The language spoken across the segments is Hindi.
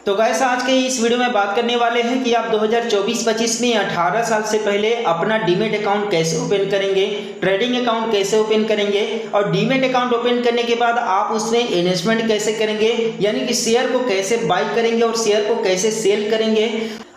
तो गाइस आज के इस वीडियो में बात करने वाले हैं कि आप 2024-25 में 18 साल से पहले अपना डीमेट अकाउंट कैसे ओपन करेंगे, ट्रेडिंग अकाउंट कैसे ओपन करेंगे और डीमेट अकाउंट ओपन करने के बाद आप उसमें इन्वेस्टमेंट कैसे करेंगे, यानी कि शेयर को कैसे बाई करेंगे और शेयर को कैसे सेल करेंगे।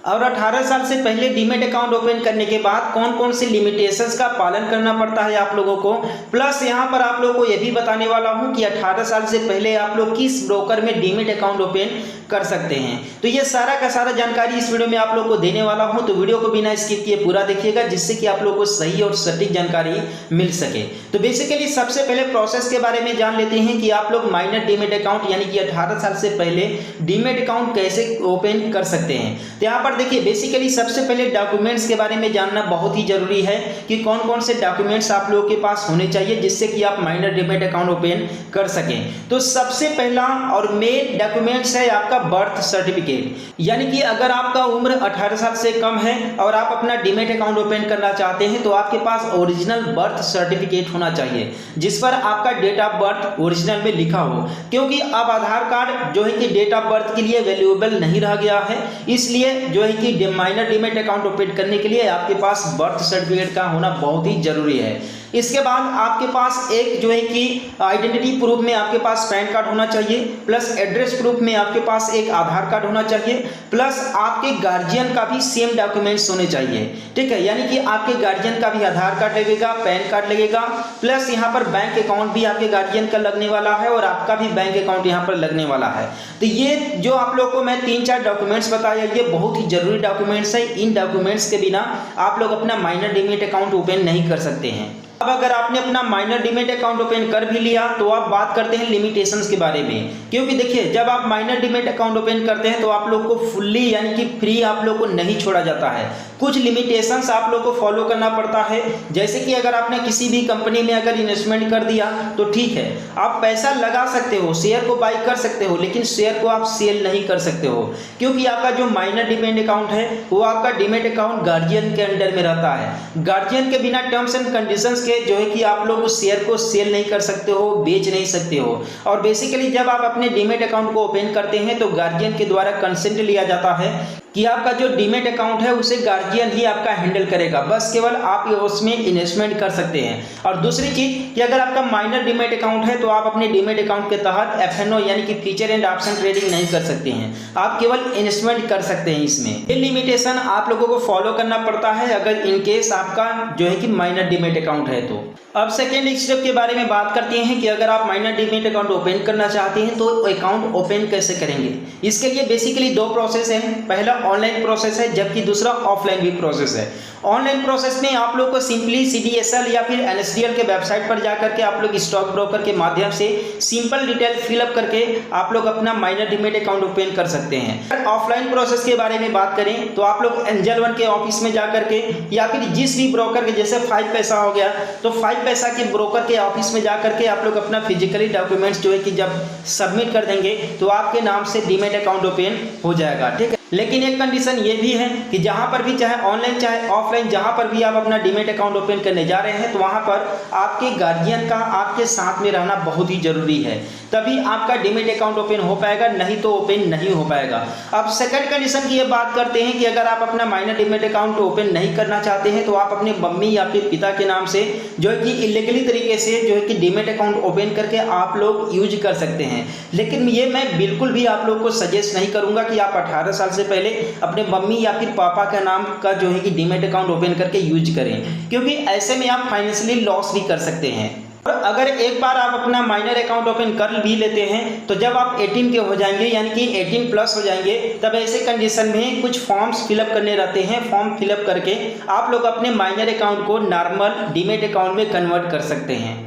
और 18 साल से पहले डीमेट अकाउंट ओपन करने के बाद कौन कौन सी लिमिटेशंस का पालन करना पड़ता है आप लोगों को। प्लस यहाँ पर आप लोगों को यह भी बताने वाला हूँ कि 18 साल से पहले आप लोग किस ब्रोकर में डीमेट अकाउंट ओपन कर सकते हैं। तो ये सारा का सारा जानकारी इस वीडियो में आप लोग को देने वाला हूँ, तो वीडियो को बिना स्किप किए पूरा देखिएगा जिससे कि आप लोग को सही और सटीक जानकारी मिल सके। तो बेसिकली सबसे पहले प्रोसेस के बारे में जान लेते हैं कि आप लोग माइनर डीमेट अकाउंट यानी कि 18 साल से पहले डीमेट अकाउंट कैसे ओपन कर सकते हैं। तो यहाँ पर देखिए बेसिकली सबसे पहले डॉक्यूमेंट्स के बारे में जानना बहुत ही जरूरी है कि कौन कौन से डॉक्यूमेंट्स आप लोगों के पास होने चाहिए जिससे कि आप माइनर डीमेट अकाउंट ओपन कर सकें। तो सबसे पहला और मेन डॉक्यूमेंट्स है आपका बर्थ सर्टिफिकेट, यानी कि अगर आपका उम्र 18 साल से कम है और आप अपना डीमेट अकाउंट ओपन करना चाहते हैं तो आपके पास ओरिजिनल बर्थ सर्टिफिकेट होना चाहिए जिस पर आपका डेट ऑफ बर्थ ओरिजिनल में लिखा हो, क्योंकि अब आधार कार्ड जो है कि डेट ऑफ बर्थ के लिए वैल्यूएबल नहीं रह गया है। इसलिए जो है कि माइनर डीमेट अकाउंट ओपन करने के लिए आपके पास बर्थ सर्टिफिकेट का होना बहुत ही जरूरी है। इसके बाद आपके पास एक जो है कि आइडेंटिटी प्रूफ में आपके पास पैन कार्ड होना चाहिए, प्लस एड्रेस प्रूफ में आपके पास एक आधार कार्ड होना चाहिए, प्लस आपके गार्जियन का भी सेम डॉक्यूमेंट्स होने चाहिए। ठीक है, यानी कि आपके गार्जियन का भी आधार कार्ड लगेगा, पैन कार्ड लगेगा, प्लस यहाँ पर बैंक अकाउंट भी आपके गार्जियन का लगने वाला है और आपका भी बैंक अकाउंट यहाँ पर लगने वाला है। तो ये जो आप लोग को मैं 3-4 डॉक्यूमेंट्स बताया ये बहुत ही जरूरी डॉक्यूमेंट्स है। इन डॉक्यूमेंट्स के बिना आप लोग अपना माइनर डीमेट अकाउंट ओपन नहीं कर सकते हैं। अब अगर आपने अपना माइनर डीमेट अकाउंट ओपन कर भी लिया तो आप बात करते हैं लिमिटेशंस के बारे में, क्योंकि देखिए जब आप माइनर डीमेट अकाउंट ओपन करते हैं तो आप लोग को फुल्ली यानी कि फ्री आप लोग को नहीं छोड़ा जाता है। कुछ लिमिटेशंस आप लोग को फॉलो करना पड़ता है। जैसे कि अगर आपने किसी भी कंपनी में अगर इन्वेस्टमेंट कर दिया तो ठीक है, आप पैसा लगा सकते हो, शेयर को बाई कर सकते हो, लेकिन शेयर को आप सेल नहीं कर सकते हो, क्योंकि आपका जो माइनर डीमेट अकाउंट है वो आपका डीमेट अकाउंट गार्जियन के अंडर में रहता है। गार्जियन के बिना टर्म्स एंड कंडीशंस जो है कि आप लोग उस शेयर को सेल नहीं कर सकते हो, बेच नहीं सकते हो। और बेसिकली जब आप अपने डीमेट अकाउंट को ओपन करते हैं तो गार्जियन के द्वारा कंसेंट लिया जाता है कि आपका जो डीमेट अकाउंट है उसे गार्जियन ही आपका हैंडल करेगा, बस केवल आप उसमें इन्वेस्टमेंट कर सकते हैं। और दूसरी चीज कि अगर आपका माइनर डीमेट अकाउंट है तो आप अपने डीमेट अकाउंट के तहत एफएनओ यानी कि फ्यूचर एंड ऑप्शन ट्रेडिंग नहीं कर सकते हैं, आप केवल इन्वेस्टमेंट कर सकते हैं। इसमें ये लिमिटेशन आप लोगों को फॉलो करना पड़ता है अगर इनकेस आपका जो है कि माइनर डीमेट अकाउंट है तो। अब सेकेंड स्टेप के बारे में बात करते हैं कि अगर आप माइनर डीमेट अकाउंट ओपन करना चाहते हैं तो अकाउंट ओपन कैसे करेंगे। इसके लिए बेसिकली 2 प्रोसेस है, पहला ऑनलाइन प्रोसेस है जबकि दूसरा ऑफलाइन भी प्रोसेस है। ऑनलाइन प्रोसेस में आप लोग को सिंपली CDSL या फिर NSDL के वेबसाइट पर जाकर के आप लोग स्टॉक ब्रोकर के माध्यम से सिंपल डिटेल फिलअप करके आप लोग अपना माइनर डीमेट अकाउंट ओपन कर सकते हैं। ऑफलाइन प्रोसेस के बारे में बात करें तो आप लोग एंजल वन के ऑफिस में जाकर के या फिर जिस भी ब्रोकर के, जैसे 5 पैसा हो गया तो 5 पैसा के ब्रोकर के ऑफिस में जाकर के आप लोग अपना फिजिकली डॉक्यूमेंट्स जो है कि जब सबमिट कर देंगे तो आपके नाम से डीमेट अकाउंट ओपन हो जाएगा। ठीक है, लेकिन एक कंडीशन ये भी है कि जहां पर भी चाहे ऑनलाइन चाहे ऑफलाइन जहां पर भी आप अपना डीमेट अकाउंट ओपन करने जा रहे हैं तो वहां पर आपके गार्जियन का आपके साथ में रहना बहुत ही जरूरी है, तभी आपका डीमेट अकाउंट ओपन हो पाएगा, नहीं तो ओपन नहीं हो पाएगा। अब सेकंड कंडीशन की ये बात करते हैं कि अगर आप अपना माइनर डीमेट अकाउंट ओपन नहीं करना चाहते हैं तो आप अपने मम्मी या फिर पिता के नाम से जो है कि इलीगली तरीके से जो है कि डीमेट अकाउंट ओपन करके आप लोग यूज कर सकते हैं। लेकिन ये मैं बिल्कुल भी आप लोग को सजेस्ट नहीं करूंगा कि आप 18 साल से पहले अपने मम्मी या फिर पापा का नाम का जो है कि डीमेट अकाउंट ओपन करके यूज करें, क्योंकि ऐसे में आप फाइनेंशियली लॉस भी कर सकते हैं। और अगर एक बार आप अपना माइनर अकाउंट ओपन कर भी लेते हैं तो जब आप 18 के हो जाएंगे यानी कि 18 प्लस हो जाएंगे तब ऐसे कंडीशन में कुछ फॉर्म्स फिलअप करने रहते हैं। फॉर्म फिलअप करके आप लोग अपने माइनर अकाउंट को नॉर्मल डीमेट अकाउंट में कन्वर्ट कर सकते हैं।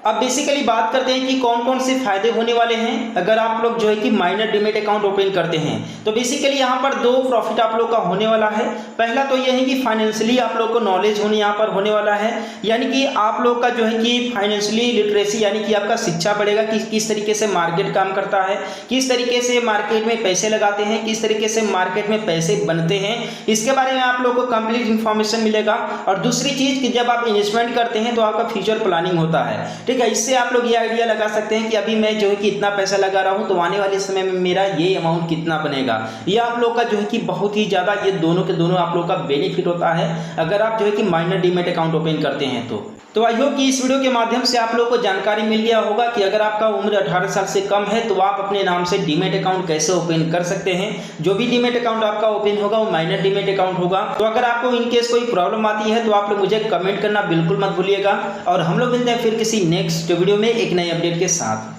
अब बेसिकली बात करते हैं कि कौन कौन से फायदे होने वाले हैं अगर आप लोग जो है कि माइनर डीमेट अकाउंट ओपन करते हैं। तो बेसिकली यहाँ पर 2 प्रॉफिट आप लोग का होने वाला है। पहला तो यह है कि फाइनेंशियली आप लोग को नॉलेज यहाँ पर होने वाला है, यानी कि आप लोग का जो है कि फाइनेंशियली लिटरेसी यानी कि आपका शिक्षा बढ़ेगा कि किस तरीके से मार्केट काम करता है, किस तरीके से मार्केट में पैसे लगाते हैं, किस तरीके से मार्केट में पैसे बनते हैं, इसके बारे में आप लोग को कंप्लीट इन्फॉर्मेशन मिलेगा। और दूसरी चीज़ कि जब आप इन्वेस्टमेंट करते हैं तो आपका फ्यूचर प्लानिंग होता है। ठीक है, इससे आप लोग ये आइडिया लगा सकते हैं कि अभी मैं जो है कि इतना पैसा लगा रहा हूँ तो आने वाले समय में मेरा ये अमाउंट कितना बनेगा। ये आप लोग का जो है कि बहुत ही ज़्यादा ये दोनों के दोनों आप लोग का बेनिफिट होता है अगर आप जो है कि माइनर डीमैट अकाउंट ओपन करते हैं तो आई होप कि इस वीडियो के माध्यम से आप लोगों को जानकारी मिल गया होगा कि अगर आपका उम्र 18 साल से कम है तो आप अपने नाम से डीमैट अकाउंट कैसे ओपन कर सकते हैं। जो भी डीमैट अकाउंट आपका ओपन होगा वो माइनर डीमैट अकाउंट होगा। तो अगर आपको इनकेस कोई प्रॉब्लम आती है तो आप लोग मुझे कमेंट करना बिल्कुल मत भूलिएगा और हम लोग मिलते हैं फिर किसी नेक्स्ट वीडियो में एक नई अपडेट के साथ।